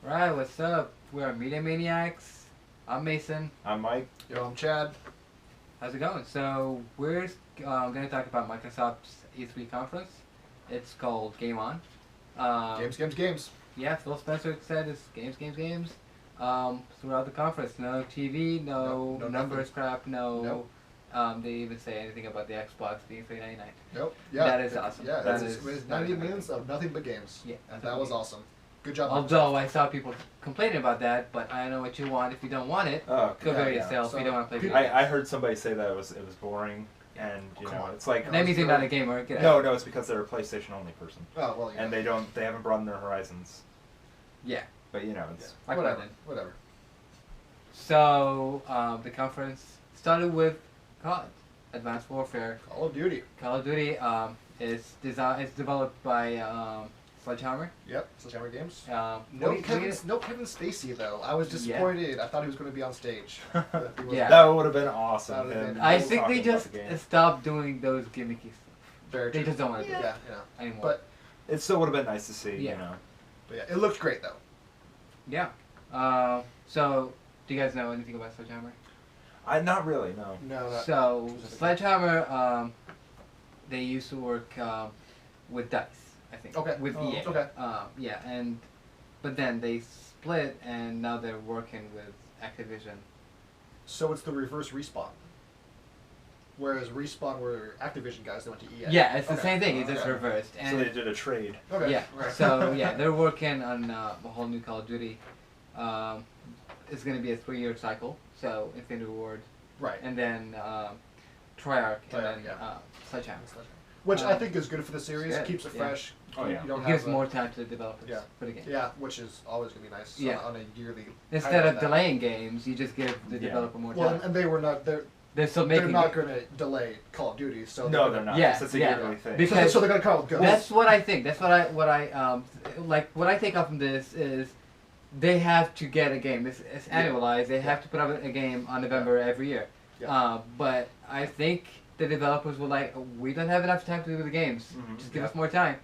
Right, what's up? We're Media Maniacs. I'm Mason. I'm Mike. Yo, I'm Chad. How's it going? So we're going to talk about Microsoft's E3 conference. It's called Game On. Games. Yeah, Phil Spencer said it's games. Throughout the conference, no TV, no numbers crap, no. They even say anything about the Xbox being $3.99. Nope. Yeah. That is awesome. Yeah, That it was 90 minutes of nothing but games. Yeah, and that was awesome. Good job. Although I saw people complaining about that, but I know what you want. If you don't want it, go buy it yourself. So you don't want to play video games. I heard somebody say that it was boring, and it's like that means you're not a gamer. Get no, out. no, it's because they're a PlayStation only person. Oh well, yeah. And they haven't broadened their horizons. Yeah. But it's whatever. So the conference started with COD, Advanced Warfare. Call of Duty. Call of Duty is developed by Sledgehammer. Yep. Sledgehammer Games. No No Kevin Spacey though. I was disappointed. I thought he was going to be on stage. Yeah. That would have been awesome. That would've been- I think they just stopped doing those gimmicky stuff. Very They true. just don't want to do it Yeah. anymore. But it still would have been nice to see. Yeah. yeah, it looked great though. Yeah. So do you guys know anything about Sledgehammer? Not really. No. No. So Sledgehammer, they used to work with DICE, I think. Okay. With Oh, EA. okay. Yeah, but then they split, and now they're working with Activision. So it's the reverse Respawn. Whereas Respawn were Activision guys, they went to EA. Yeah, it's the same thing. It's just reversed. And So they did a trade. Okay. yeah. Right. So yeah, they're working on a whole new Call of Duty. It's going to be a 3-year cycle. So Infinity Ward, Right. and then Treyarch, and Treyarch, then yeah. Sledgehammer. Which I think is good for the series. good, Keeps it yeah. fresh. Oh, yeah. You don't It gives have more time to the developers Yeah. for the game. Yeah, which is always going to be nice. Yeah. On a yearly. Instead of delaying games, you just give the Yeah. developer more Well, time. and they were not. They're still They're making. not going to delay Call of Duty. So No, they're not. Yeah, It's a yeah. yearly thing. Because- So they're going to call it Ghost. That's what I think. That's what I like. What I take off from this is they have to get a game. It's annualized. They have to put out a game on November every year. Yeah. But I think the developers were like, we don't have enough time to do the games. Mhm. Just give Yeah. us more time.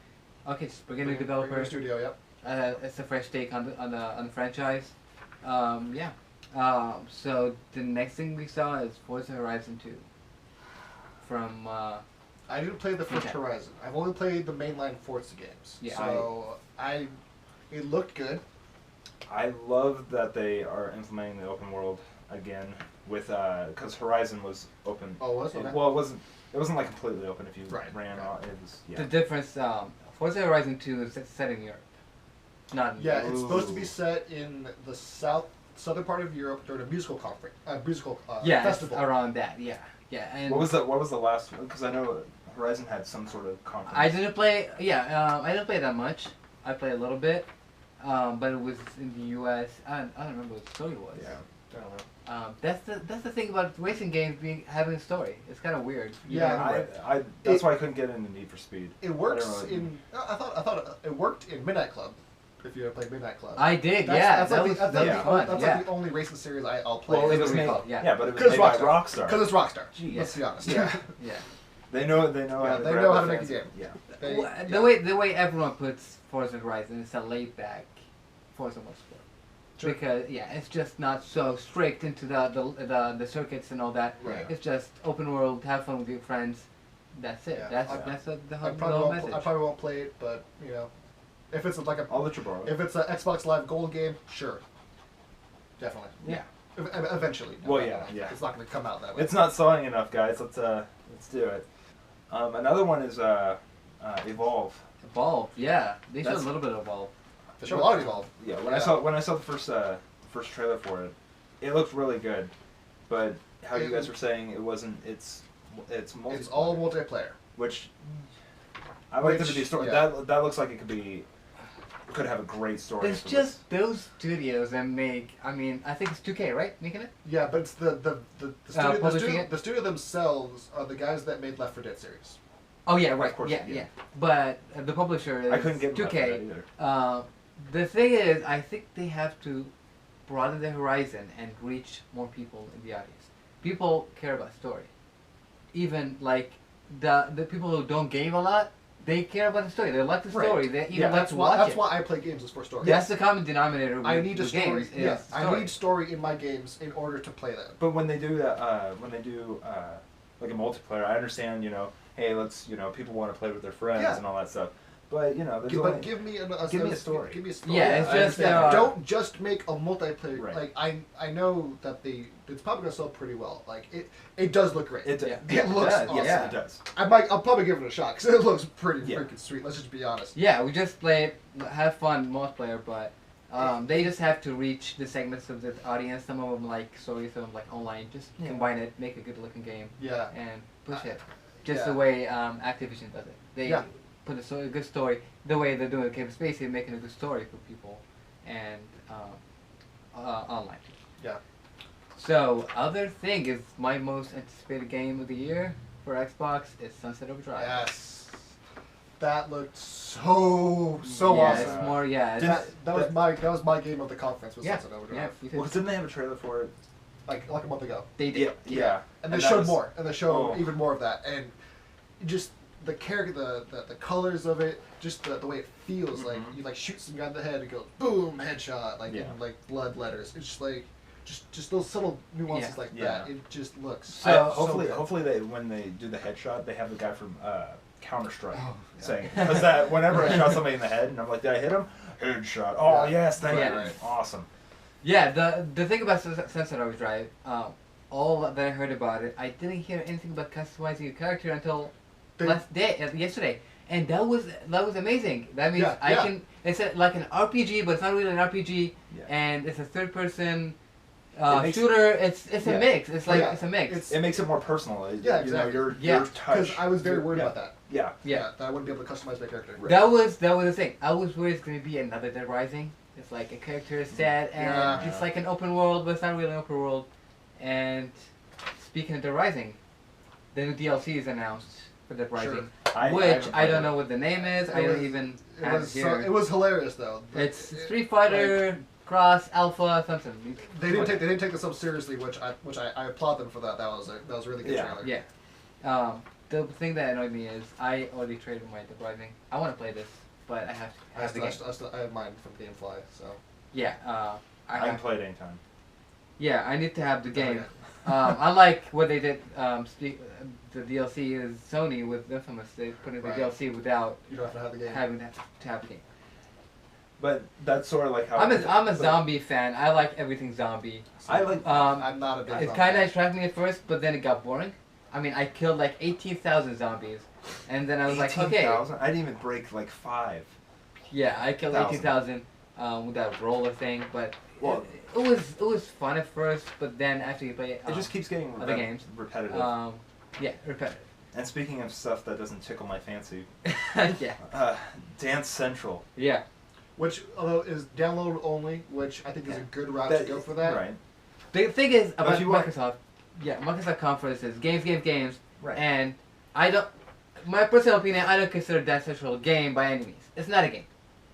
Okay, just bring in a new Bring developer. a studio. Yep. It's a fresh take on the franchise. Yeah. So the next thing we saw is Forza Horizon 2. From I didn't play the first Okay. Horizon. I've only played the mainline Forza games. Yeah. So it looked good. I love that they are implementing the open world again with because Horizon was open. Oh, was it? Okay. Well, it wasn't like completely open if you Right, ran right. out. It was the difference. Forza Horizon 2 is set in Europe. Not in Yeah, it's supposed to be Ooh. set in the southern part of Europe during a musical conference, yeah, festival. it's around that. Yeah. And What was the last one? Because I know Horizon had some sort of conference. I didn't play. Yeah, I didn't play that much. I played a little bit, but it was in the U.S. I don't remember what the story was. Yeah, I don't know. That's the thing about racing games having a story. It's kind of weird. Yeah, That's why I couldn't get into Need for Speed. It works I don't know. in. I thought it worked in Midnight Club. If you ever played Midnight Club. I did. That's that like was that's that like was the, fun. that's Yeah. like the only racing series I'll play. Well, it was is made. Midnight Club. Yeah. Yeah, but it was Because made by Rockstar. Rockstar. Because it's Rockstar. Gee, Let's be honest. Yeah. Yeah. They know Yeah, how to they grab know the how to make fans. a game. Yeah. They- Well, yeah. the way everyone puts Forza Horizon is a laid back Forza Motorsport. Sure. Because it's just not so strict into the circuits and all that. Right. It's just open world, have fun with your friends. That's it. Yeah. That's the I whole probably message. won't play it, but if it's like I'll let you borrow it. if it's an Xbox Live Gold game, sure, definitely. Yeah. Eventually. Well, yeah. It's not going to come out that way. It's not selling enough, guys. Let's do it. Another one is Evolve. Evolve, yeah. They showed a That's- little bit of Evolve. They show a lot of Evolve. Yeah, when I saw the first trailer for it, it looked really good. But how you guys were saying it wasn't. It's multiplayer. It's all multiplayer. Which I like it to be a Which, story. yeah. That looks like it could have a great story. It's if it just those studios that make. I mean, I think it's 2K, right? Making it. Yeah, but it's the studio, publishing it? the studio themselves are the guys that made Left 4 Dead series. Oh yeah, right. Of course yeah, they did. yeah. But the publisher is I couldn't get much of 2K. that either. The thing is, I think they have to broaden the horizon and reach more people in the audience. People care about story. Even like the people who don't game a lot, they care about the story. They like the Right. story. They even Yeah, like That's to why. watch That's it. why I play games is for story. That's the common denominator with, I need a with story. games. Yeah, is I story. need story in my games in order to play them. But when they do that, like a multiplayer, I understand. Hey, let's people want to play with their friends Yeah. and all that stuff. But there's But only, give me give me a story. Give me a story. Yeah, it's I just understand. Don't just make a multiplayer. Right. Like I know that it's probably gonna sell pretty well. Like it does look great. It, Yeah. It looks does, awesome. Yes, it does. I'll probably give it a shot because it looks pretty Yeah. freaking sweet. Let's just be honest. Yeah, we just play it, have fun, multiplayer, but they just have to reach the segments of the audience. Some of them like story, some of them like online. Just combine it, make a good looking game, Yeah. and push it. Just yeah. the way Activision does it. They Yeah. put a good story. The way they're doing it, Cave Spacey, making a good story for people, and online. Yeah. So, other thing is my most anticipated game of the year for Xbox is Sunset Overdrive. Yes. That looked so yeah, awesome. It's more, yeah. It's, That was my game of the conference was yeah, Sunset Overdrive. yeah. You Well, didn't they have a trailer for it? Like a month ago. They did. Yeah. And they that showed was- more. And they showed Oh. even more of that. And just the character, the colors of it, just the way it feels. Like Mhm. you like shoot some guy in the head, and it goes boom, headshot, like Yeah. in, like blood letters. It's just like just those subtle nuances Yeah. like Yeah. that. It just looks So- hopefully they when they do the headshot, they have the guy from Counter Strike Oh, yeah. saying because that whenever I shot somebody in the head and I'm like, did I hit him? Headshot. Oh Yeah. yes, thank Yeah. you. Right. Awesome. Yeah, the thing about Sunset Overdrive, all that I heard about it, I didn't hear anything about customizing your character until yesterday, and that was amazing. That means Yeah, I yeah. can. It's like an RPG, but it's not really an RPG, Yeah. and it's a third person It makes- shooter. It's a Yeah. mix. It's like Yeah. it's a mix. It's- It makes it more personal. Yeah, exactly. Your Yeah. touch. because I was very worried yeah. about that. Yeah. yeah. That I wouldn't be able to customize my character. Right. That was the thing. I was worried it's gonna be another Dead Rising. It's like a character is set and Yeah. it's like an open world, but it's not really an open world. And speaking of Dead Rising, the new DLC is announced for Dead Rising, which haven't I played don't it. know what the name is. I don't even It have was it here. it was hilarious though. It's It- Street Fighter Cross Alpha something. They didn't take this up seriously, which I applaud them for that. That was a really good Yeah. trailer. Yeah. The thing that annoyed me is I already traded my Dead Rising. I want to play this, but I have to I have the game. I have mine from GameFly, so. Yeah. I haven't played anytime. Yeah, I need to have the game. Okay. Unlike what they did, the DLC is Sony with Infamous. They put in the Right. DLC without You don't have to have the game. having to have the game. But that's sort of like how I'm a but zombie fan. I like everything zombie. I like I'm not a big. It zombie kind fan. of attracted me at first, but then it got boring. I mean, I killed like 18,000 zombies, and then I was like, okay, 18,000? I didn't even break like 5. yeah, I killed 1,000. 18,000 with that roller thing, but Well- it was fun at first, but then after you play It just keeps getting other games. repetitive. Yeah, repetitive. And speaking of stuff that doesn't tickle my fancy, Yeah, Dance Central. yeah. Which, although is download only, which I think is a good route to go for that. Right. The thing is about you want- Microsoft, Microsoft conferences, games, Right. and I don't. My personal opinion, I don't consider Dance Central a game by any means. It's not a game.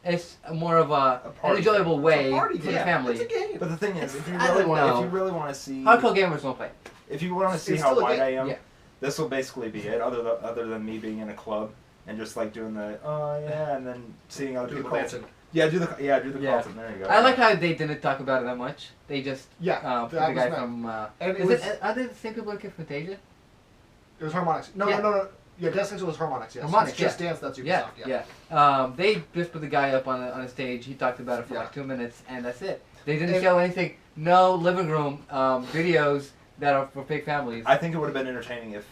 It's more of an party enjoyable It's a way party for game. the family. It's a game. But the thing is, if you I really don't want, know. if you really want to see, Hardcore gamers won't play. if you want to see It's how still a white game. I am, Yeah. this will basically be it. Other than me being in a club and just like doing the and then seeing other Do the people. Colton. Do the Yeah. Colton. There you go. I like how they didn't talk about it that much. They just Yeah, put that the was guy nice. from. And it Is was- it? Are they the same people who came from Fantasia? It was Harmonix. No. Yeah, Dance Central was Harmonix. Yes. Harmonix, It's just yeah. Dance. That's Yeah, Ubisoft. yeah. They just put the guy up on a stage. He talked about it for Yeah. like 2 minutes, and that's it. They didn't And- show anything. No living room videos that are for big families. I think it would have been entertaining if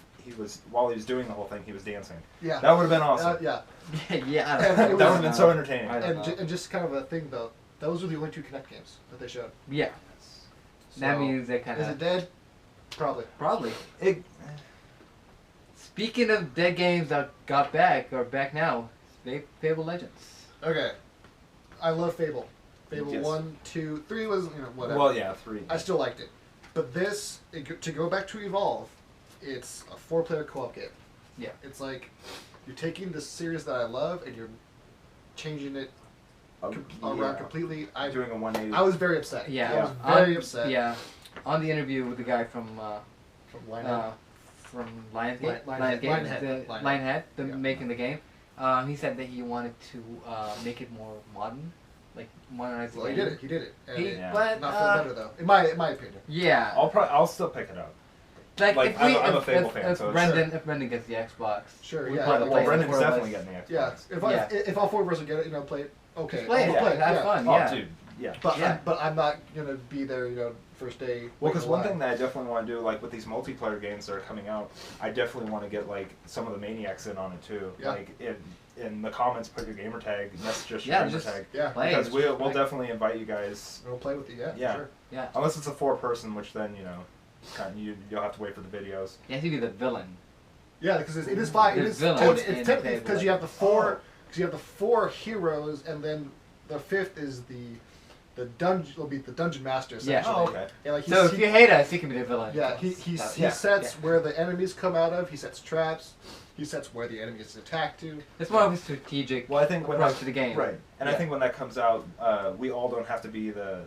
while he was doing the whole thing, he was dancing. Yeah. That would have been awesome. Yeah. yeah, I And don't it know. That would have been so entertaining. I don't know. And just kind of a thing though. Those were the only 2 Kinect games that they showed. Yeah, that So, means they kind Is it of dead? Probably. probably. It, Speaking of dead games that got back or back now, Fable Legends. Okay. I love Fable. Fable Yes. 1, 2, 3 was whatever. well, yeah, 3. I still liked it. But to go back to Evolve, it's a 4-player co-op game. Yeah. It's like you're taking this series that I love and you're changing it around completely. Doing a 180. I was very upset. Yeah, I was very upset. Yeah, on the interview with the guy from From Lionhead. Lionsgate, Lionhead. Lionhead, Yeah. making the game. He said that he wanted to make it more modern, like modernize the Well, he game. did it. He did it. And He- Yeah. But not for the better though. In my opinion. yeah, I'll still pick it up. like like, if we, I'm a if, Fable if, fan, if so Brendan, if Brendan gets the Xbox, Sure, we'd yeah. probably Well, play it, Brendan's the four of definitely us. getting the Yeah. Xbox. If all four of us would get it, play it. Okay. Just play it. I'll Yeah, play it. have Yeah. fun. Oh, Yeah. dude, yeah. But Yeah. but I'm not gonna be there. First day. Well, because waiting one in thing line. that I definitely want to do, like with these multiplayer games that are coming out, I definitely want to get like some of the Maniacs in on it too. Yeah. Like in the comments, put your gamer tag, message us your Yeah, gamer just tag. Yeah. play. Because we'll Like- definitely invite you guys. We'll play with you. Yeah. Yeah. Sure. Yeah. Unless it's a 4-person, which then you'll have to wait for the videos. You have to be the villain. Yeah, because it is fine. It There's is villains it's in technically Fable. because you have the four. Because you have the four heroes, and then the fifth is the dungeon. Will be the dungeon master. Yeah. Essentially. Oh, okay. Yeah, like So if you hate us, you can be the villain. yeah, he Yeah. sets where the enemies come out of. He sets traps. He sets where the enemy is attacked to. It's more of a strategic Well, I think when approach that, to the game. right, and I Yeah. think when that comes out, we all don't have to be the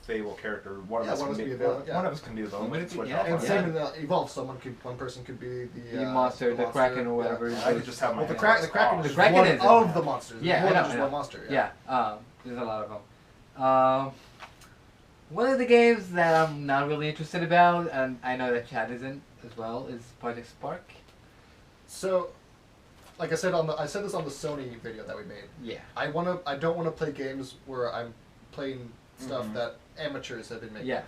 Fable character. One of Yeah, us one can of us be can be a villain, one yeah. of us can be the villain. One We can of us- switch yeah. off. And on same that. in the Evolve. One person could be The monster, the Kraken, or whatever. I could just have my Well, the hands Kraken off. is Kraken one is- of the monsters. Yeah, More I than know, just I know. one monster. Yeah, there's a lot of them. One of the games that I'm not really interested about, and I know that Chad isn't as well, is Project Spark. So, like I said I said this on the Sony video that we made. Yeah. I don't wanna play games where I'm playing stuff Mhm. that amateurs have been making. Yeah.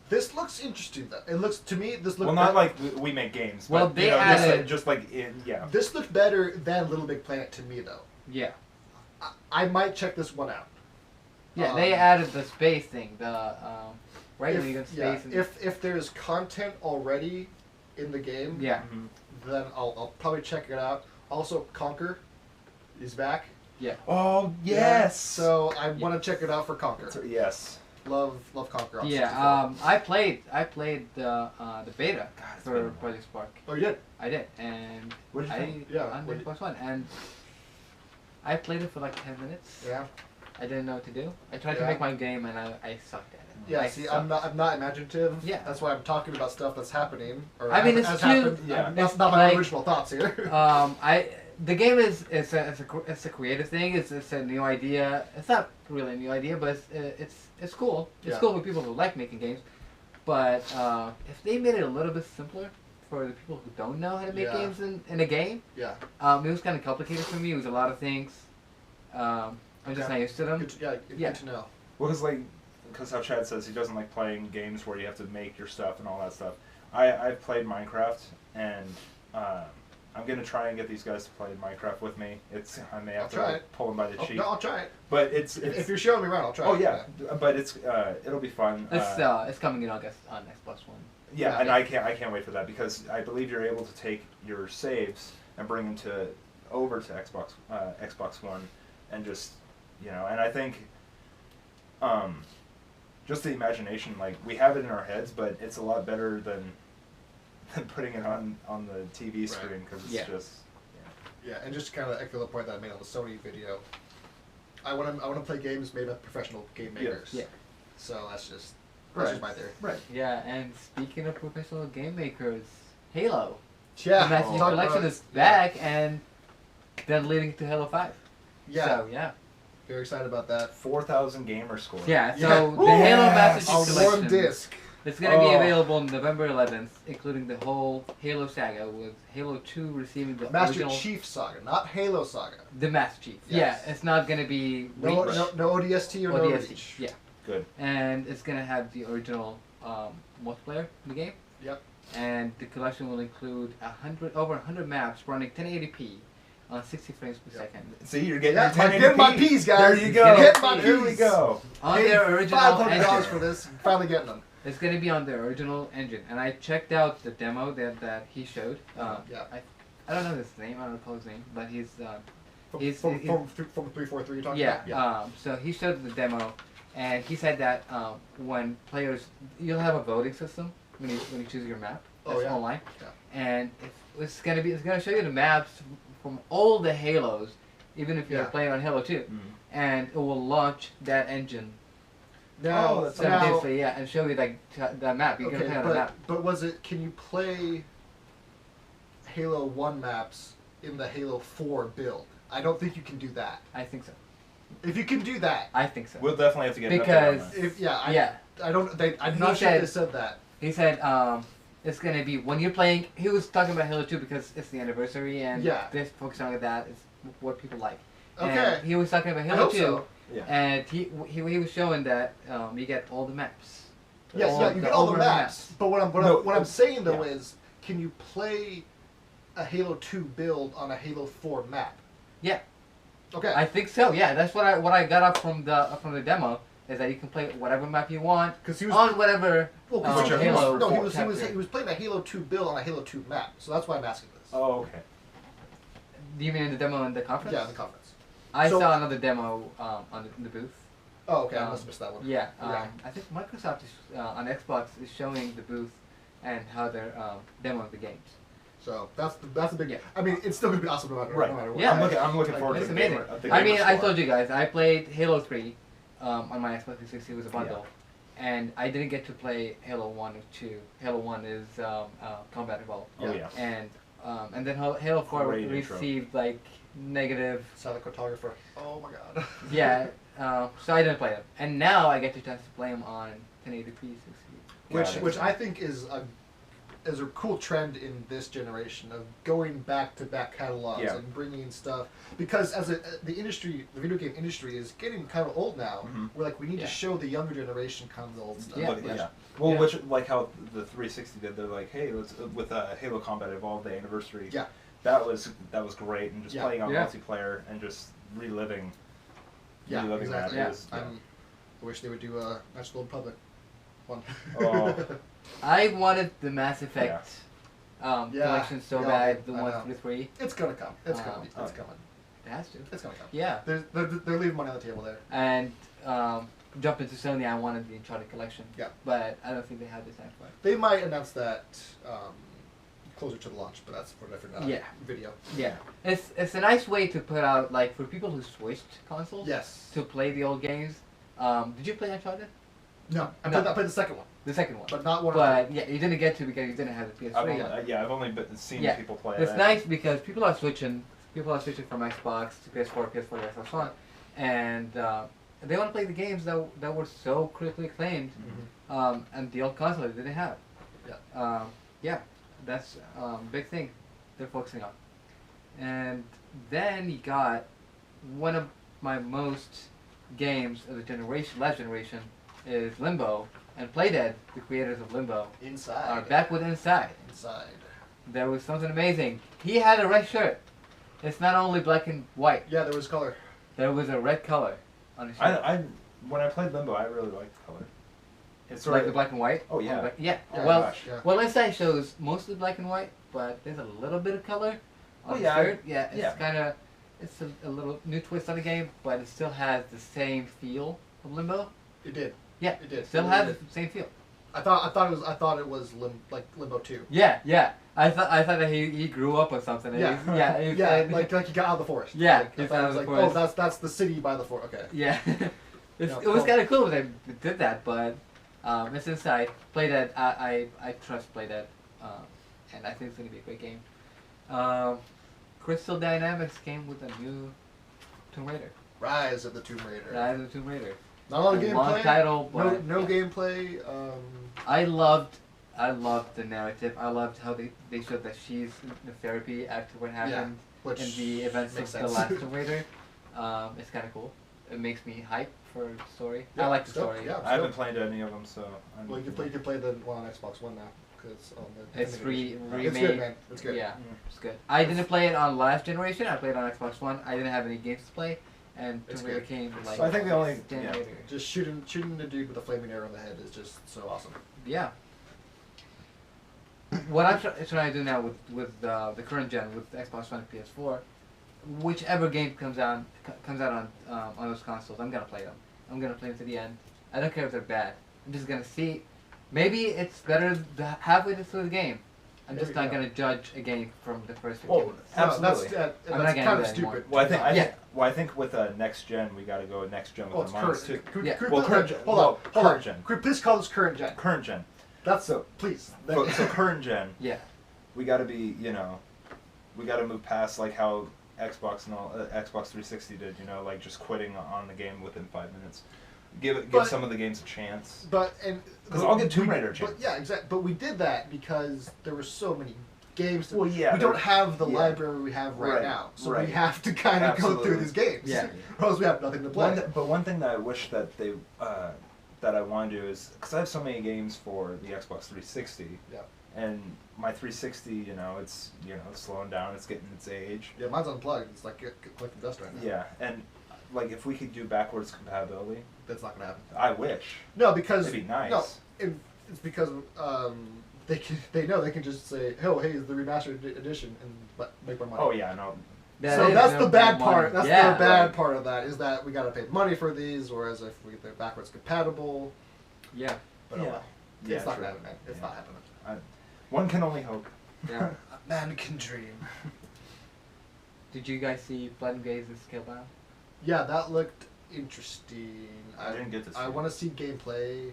This looks interesting though. It looks to me this looks Well, not like we make games. Well, but, they just added- like, just like in yeah. this looked better than Little Big Planet to me though. Yeah. I might check this one out. Yeah, they added the space thing, right? When you go to space and if there's content already in the game, yeah. Mhm. then I'll probably check it out. Also, Conquer is back. Yeah. Oh yes. So I want to check it out for Conquer. Yes. Love Conquer. On Yeah, 64. I played the beta God, it's for been a while. Project Spark. Oh, you did? I did, and What did you I think? Yeah, on what did- Xbox One, and I played it for like 10 minutes. Yeah. I didn't know what to do. I tried to Yeah. make my game, and I sucked at it. Yeah. I See, sucked. I'm not imaginative. Yeah. That's why I'm talking about stuff that's happening. Or I mean, it's has too- happened. yeah. That's it's not my like- original thoughts here. The game is it's a creative thing. It's a new idea. It's not really a new idea, but it's cool. It's Yeah. cool for people who like making games. But if they made it a little bit simpler for the people who don't know how to make Yeah. games in a game, Yeah. it was kind of complicated for me. It was a lot of things. I'm just Okay. not used to them. Good to, Yeah. good to know. Well, because how Chad says he doesn't like playing games where you have to make your stuff and all that stuff. I've played Minecraft, and I'm gonna try and get these guys to play Minecraft with me. I may have I'll to try like, it. pull them by the cheek, No, I'll try it. but it's If you're showing me around, I'll try oh it. yeah, but it'll be fun. It's coming in August on Xbox One. Yeah, Yeah. and I can't wait for that because I believe you're able to take your saves and bring them over to Xbox One, and just and I think just the imagination, like we have it in our heads, but it's a lot better than putting it on the TV Right. screen because it's Yeah. just Yeah, and just to kind of echo the point that I made on the Sony video, I want to play games made by professional game makers. Yeah. So that's just Right. my theory. right. Yeah, and speaking of professional game makers, Halo. Yeah. The Master Chief talk Collection about- is back, and then leading to Halo 5. Yeah. So, yeah. Very excited about that. 4,000 gamer score. Yeah, Yeah. so the Ooh, Halo yes. Master Chief On Collection. one disc. It's going to be Oh. available November 11th, including the whole Halo saga, with Halo 2 receiving the Master original... Chief Saga, not Halo Saga. The Master Chief. Yes. Yeah, it's not going to be No, Reach no ODST or or no DST. Reach. Yeah. Good. And it's going to have the original multiplayer in the game. Yep. And the collection will include over 100 maps running 1080p on 60 frames per Yep. second. See, you're getting Yeah, your 1080p. get my P's, guys. There you go. Get my There we Ps. go. On Paid their original $500 engine. for this. Finally getting them. It's going to be on their original engine. And I checked out the demo that he showed. Yeah. I don't know his name. I don't recall his name. But he's... From, He's- from, he's- from 343 you're talking Yeah, about? so he showed the demo, and he said that when players, you'll have a voting system when you choose your map. Oh, That's yeah. online. Yeah. And it's gonna show you the maps from all the Halos, even if you're Yeah. playing on Halo 2, and it will launch that engine. Now, Oh, that's now Simultaneously, yeah, and show you like the map. You can play on the map. but was it, can you play Halo 1 maps in the Halo 4 build. I don't think you can do that. I think so. If you can do that, I think so. We'll definitely have to get an update Because on that. if yeah, yeah. I don't. I'm He not sure said- they said that. He said it's gonna be when you're playing. He was talking about Halo 2 because it's the anniversary and Yeah. this focusing on that is what people like. Okay. And he was talking about I Halo hope 2, so. Yeah. and he was showing that you get all the maps. Yes, All yeah, you get all the overall maps. But what No, I'm saying though yeah. is, can you play a Halo 2 build on a Halo 4 map? Yeah, Okay. I think so. Yeah, that's what I got up from the demo is that you can play whatever map you want Because he was on whatever well, 'cause he was- Halo. no, he 4 was chapter. he was playing a Halo 2 build on a Halo 2 map. So that's why I'm asking this. Oh, okay. Do you mean in the demo in the conference? Yeah, in the conference. I So- saw another demo in the booth. Oh, okay. I must have missed that one. Yeah, Okay. I think Microsoft is, on Xbox is showing the booth and how they're demoing the games. So that's a big. Yeah. I mean, it's still gonna be awesome no matter, Right. no matter what. Yeah. I'm looking Like, forward to It's the amazing. gamer. The I mean, gamer I score. told you guys, I played Halo 3 on my Xbox 360. It was a bundle. And I didn't get to play Halo 1 or 2. Halo 1 is Combat Evolved. Oh yeah. And then Halo 4 Great intro. received like negative. Silent cartographer. Oh my god. Yeah, so I didn't play them. And now I get the chance to play them on 1080p 60. which I think is a cool trend in this generation of going back to back catalogs Yeah. and bringing in stuff because the video game industry is getting kind of old now. Mhm. We're like we need Yeah. to show the younger generation kind of the old stuff. Yeah. Look, Well, Yeah. which like how the 360 did. They're like, hey, let's with Halo Combat Evolved the anniversary. Yeah. That was great, and just Yeah. playing on Yeah. multiplayer and just reliving. Yeah, reliving exactly. that Yeah. is. I wish they would do a National Public one. Oh. I wanted the Mass Effect Yeah, collection so yeah, bad, the I one know. through 3. It's gonna come. It's gonna be. It's oh, coming. It has to. It's gonna come. Yeah. They're leaving money on the table there. And jump into Sony, I wanted the Uncharted collection. Yeah. But I don't think they have the time for it. They might announce that closer to the launch, but that's for a different Yeah. video. Yeah. It's a nice way to put out, like, for people who switched consoles Yes. to play the old games. Did you play Uncharted? No, I No. played the second one, The second one. but not one. But yeah, you didn't get to because you didn't have the PS3. I've only seen Yeah. people play It's it. nice because people are switching from Xbox to PS4 to Xbox One, and they want to play the games that were so critically acclaimed, Mhm. and the old console they didn't have. Yeah. Yeah, that's a big thing they're focusing on. And then you got one of my most games of the last generation is Limbo, and Playdead, the creators of Limbo, Inside. are back with Inside. Inside. There was something amazing. He had a red shirt. It's not only black and white. Yeah, there was color. There was a red color on his shirt. I when I played Limbo, I really liked the color. It's Like the black and white? Oh, yeah. Yeah. Yeah, well, gosh, yeah. well, Inside shows mostly black and white, but there's a little bit of color on Oh, the yeah, shirt. Yeah, it's yeah. kind of, it's a little new twist on the game, but it still has the same feel of Limbo. It did. Yeah, It did. still It has did. the same feel. I thought it was like Limbo 2. Yeah, yeah. I thought that he grew up or something. and Yeah. he's- yeah, he's- Yeah, like he got out of the forest. Yeah, Like, I he's thought out it of was the like, oh, forest. that's the city by the forest. Okay. Yeah, Yeah, it was cool. kind of cool when they did that, but it's Inside. Playdead, I trust Playdead, and I think it's gonna be a great game. Crystal Dynamics came with a new Tomb Raider. Rise of the Tomb Raider. Rise of the Tomb Raider. Not a lot of A long gameplay. title, No, but no yeah. gameplay. I loved the narrative. I loved how they showed that she's in therapy after what happened which in the events makes of the sense. last Tomb Raider. It's kind of cool. It makes me hype for the story. Yeah, I like the still, story. yeah. I haven't played any of them, so. Well, you can play the one on Xbox One now because It's remade. It's good, man. It's good. Yeah, it's good. I didn't play it on last generation. I played it on Xbox One. I didn't have any games to play, and It's Tomb Raider good. came like. So I think the only- 10 yeah. later. Just shooting the dude with a flaming arrow in the head is just so awesome. Yeah. What I'm trying to do now with the current gen, with Xbox One and PS4, whichever game comes out on those consoles, I'm gonna play them. I'm gonna play them to the end. I don't care if they're bad. I'm just gonna see. Maybe it's better halfway through the game. I'm just Maybe, not yeah. gonna judge a game from the first 15 Oh, minutes. absolutely. That's I'm not that's gonna kind do of that anymore. stupid. Well, I Yeah. think with next gen, we got to go next gen Oh, with it's the minds current. too. Could- Yeah. could- Well, could- current gen. Hold Well, on. Hold current on. gen. Could please call this current gen. Current gen. That's So- please. So current gen, Yeah. we got to be, we got to move past like how Xbox and all Xbox 360 did. You know, like just quitting on the game within 5 minutes. Give some of the games a chance. Because I'll give Tomb Raider a chance. But yeah, exactly. But we did that because there were so many games. Well, yeah, we don't have the library we have right now, so we have to kind of go through these games. Yeah. Or else we have nothing to play. But one thing that I wish that they that I want to do is because I have so many games for the Xbox 360. Yeah. And my 360, you know, it's slowing down. It's getting its age. Yeah, mine's unplugged. It's like collecting dust right now. Yeah, and like if we could do backwards compatibility, that's not gonna happen. I wish. No, because it'd be nice. No, it's because they know they can just say, "Oh, hey, it's the remastered edition," and make more money. Oh yeah, no. So that's the bad part. That's the bad part of that is that we gotta pay money for these, whereas if they're backwards compatible. Yeah. But it's not gonna happen, man. It's not happening. One can only hope. Yeah. A man can dream. Did you guys see Blood and Gaze and Scalebound? Yeah, that looked interesting. I didn't get to see I it. want to see gameplay.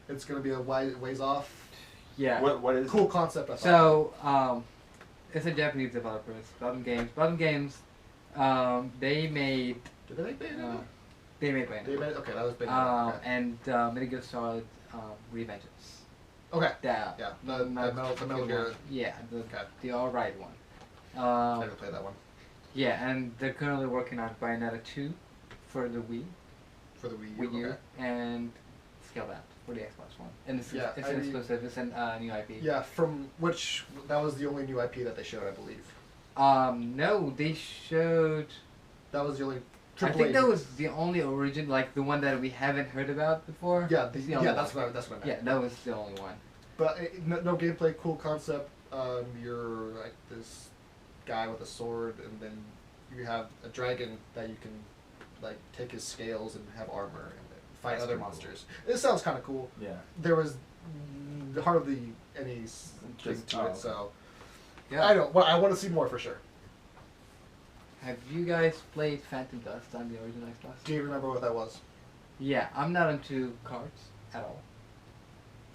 It's gonna be a ways off. Yeah. What is Cool it? concept. I thought. So, it's a Japanese developers, Blood and Games. Blood and Games, they made... Did they make Bayonetta? They made Bayonetta. They made okay, that was Bayonetta. Okay. And Metal Gear Solid Revengeance. Okay. Yeah. The Metal Gear. Yeah, the alright one. I never played that one. Yeah, and they're currently working on Bayonetta 2 for the Wii. For the Wii U. Okay. And Scalebound for the Xbox One. And it's an exclusive. It's a new IP. Yeah, from which that was the only new IP that they showed, I believe. No, they showed. That was the only. I think that was the only origin, like the one that we haven't heard about before. Yeah, that's what I meant. Yeah, that was the only one. But no gameplay, cool concept. You're like this guy with a sword, and then you have a dragon that you can like take his scales and have armor and fight other monsters. Cool. It sounds kind of cool. Yeah. There was hardly any thing to it, so yeah. I want to see more for sure. Have you guys played Phantom Dust on the original Xbox? Do you remember what that was? Yeah, I'm not into cards at all.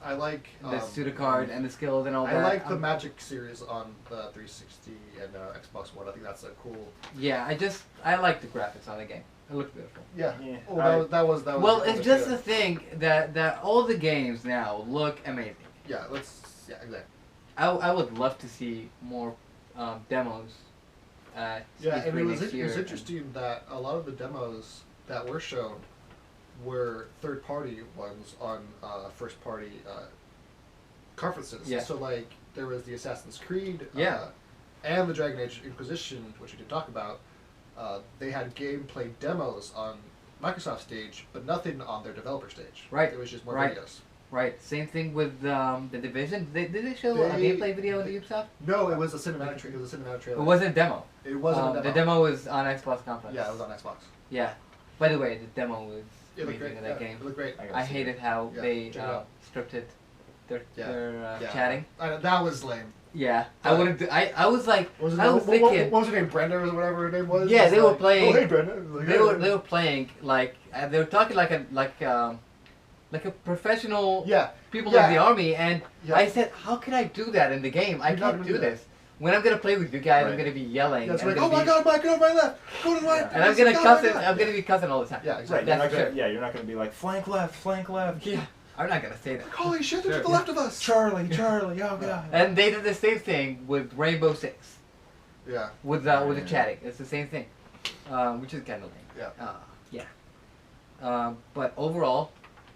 I like the pseudo card and the skills and all that. I like the Magic series on the 360 and Xbox One. I think that's a cool. Yeah, I like the graphics on the game. It looks beautiful. Yeah. Oh, that was. Well, it's just the thing that all the games now look amazing. Yeah. Exactly. I would love to see more demos. And it was interesting that a lot of the demos that were shown were third-party ones on first-party conferences. Yeah. So like there was the Assassin's Creed. Yeah. And the Dragon Age Inquisition, which we did talk about. They had gameplay demos on Microsoft stage, but nothing on their developer stage. Right. It was just more videos. Right. Same thing with the Division. Did they show a gameplay video on the Ubisoft? No, it was a cinematic trailer. It was a cinematic trailer. It wasn't a demo. It wasn't a demo. The demo was on Xbox Conference. Yeah, it was on Xbox. Yeah. By the way, the demo was amazing in that game. It looked great. I hated how they scripted their chatting. That was lame. Yeah, I wouldn't. I was like, what thinking. What was her name? Brenda or whatever her name was. Yeah, they were playing. Oh, hey, Brenda. Like, they were playing like they were talking like a professional. Yeah. People in the army, and I said, how can I do that in the game? I can't do this. When I'm gonna play with you guys, I'm gonna be yelling. Yeah, it's like, oh my God, Mike, go to my left, go to the right. And I'm gonna cuss. I'm gonna be cussing all the time. Yeah, exactly. Right, you're not gonna be like flank left. Yeah. I'm not gonna say that. Holy shit, they're to the left of us. Charlie, oh God. And they did the same thing with Rainbow Six. Yeah. With the chatting, it's the same thing, which is kind of lame. Yeah. But overall,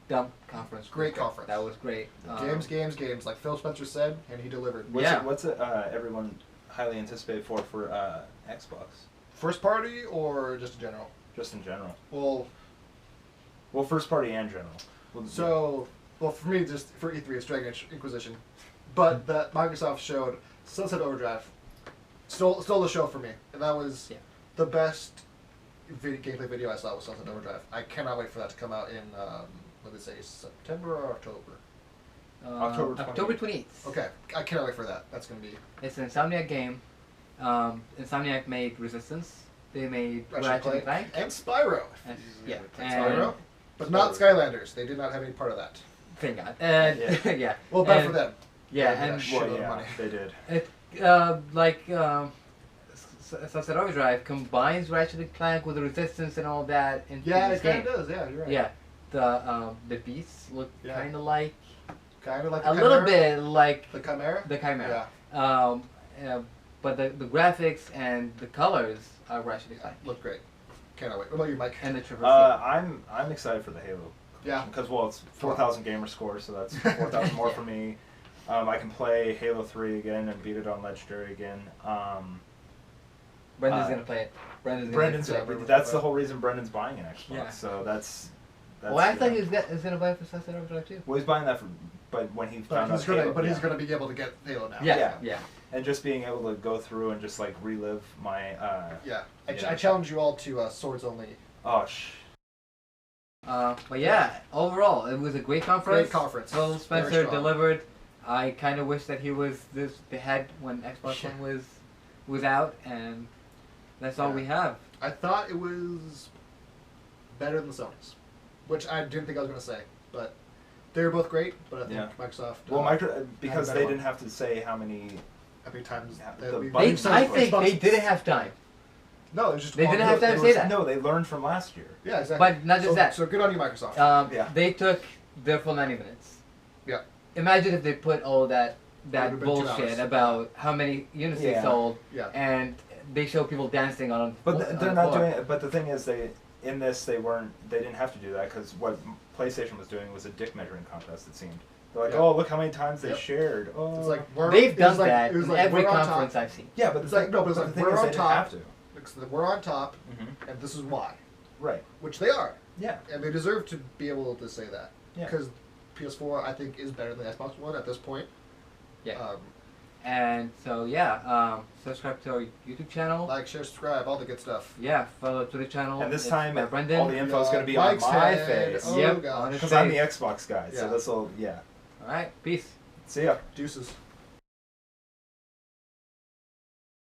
dumb conference. Great conference. That was great. Games. Like Phil Spencer said, and he delivered. What's everyone highly anticipated for Xbox? First party or just in general? Just in general. Well, first party and general. For me, just for E3, it's Dragon Age Inquisition. But that Microsoft showed Sunset Overdrive. Stole the show for me. And that was the best gameplay video I saw was Sunset Overdrive. I cannot wait for that to come out in, what did they say, September or October? October 28th. Okay, I cannot wait for that. That's going to be... It's an Insomniac game. Insomniac made Resistance. They made Ratchet and Clank. And Spyro. And Spyro. But not Skylanders. They did not have any part of that. Thank God. Yeah. Well, bad for them. Yeah, and money. They did. Sunset Overdrive combines Ratchet and Clank with the Resistance and all that. In Yeah, this it kind game. of does. Yeah, you're right. Yeah, the beasts look Yeah. kind of like Kind of like a the little Chimera? bit like The Chimera. the Chimera. Yeah, But the graphics and the colors are Ratchet and Clank. look great. Cannot wait. What about you, Mike? And the traverse. I'm excited for the Halo. Yeah. Because well, it's 4,000 gamer score, so that's 4,000 more for me. I can play Halo 3 again and beat it on Legendary again. Brendan's gonna play it. Brendan's Yeah, Brendan's that's gonna the whole reason Brendan's buying an Xbox. Yeah. So that's Well, I thought yeah. he was gonna buy it for Sunset Overdrive too. Well, he's buying that for, but when he found out Halo, But he's yeah. gonna be able to get Halo now. Yeah. And just being able to go through and just like relive my Yeah. Yeah. I challenge you all to Swords Only. oh But yeah, overall, it was a great conference. Great conference. Phil Very Spencer strong. delivered. I kind of wish that he was the head when Xbox Yeah. One was out, and that's all Yeah. we have. I thought it was better than Sony's, which I didn't think I was gonna say, but they were both great. But I think Yeah. Microsoft. because better they one. didn't have to say how many. How many times? Yeah, that the we- button- I think they didn't have time. No, it was just. They didn't have time to it say was- that. No, they learned from last year. Yeah, exactly. But not just so, that. So good on you, Microsoft. Yeah. They took their full 90 minutes. Yeah. Imagine if they put all that would've been 2 bullshit hours. about how many units they Yeah. sold, Yeah. and they show people dancing on. But on they're the not floor. doing it. But the thing is, they didn't have to do that because what PlayStation was doing was a dick measuring contest. It seemed they're like, Yeah. oh, look how many times they Yep. shared. Oh, It's like we're, They've it done was like, that it was in like, every we're on conference top. I've seen. yeah, but It's the like no, but it's the like thing we're is on they didn't top. have to. We're on top, Mm-hmm. and this is why, Right. which they are, Yeah. and they deserve to be able to say that. Yeah. Because PS4, I think, is better than the Xbox One at this point. Yeah. And so yeah, subscribe to our YouTube channel. Like, share, subscribe, all the good stuff. Yeah, follow to the channel. And this It's time, by Brendan. all the info is going to be on Mike's my head. face. Oh, Yep, gosh. on his Because I'm the face. Xbox guy, so Yeah. this will, yeah. All right, peace. See ya. Deuces.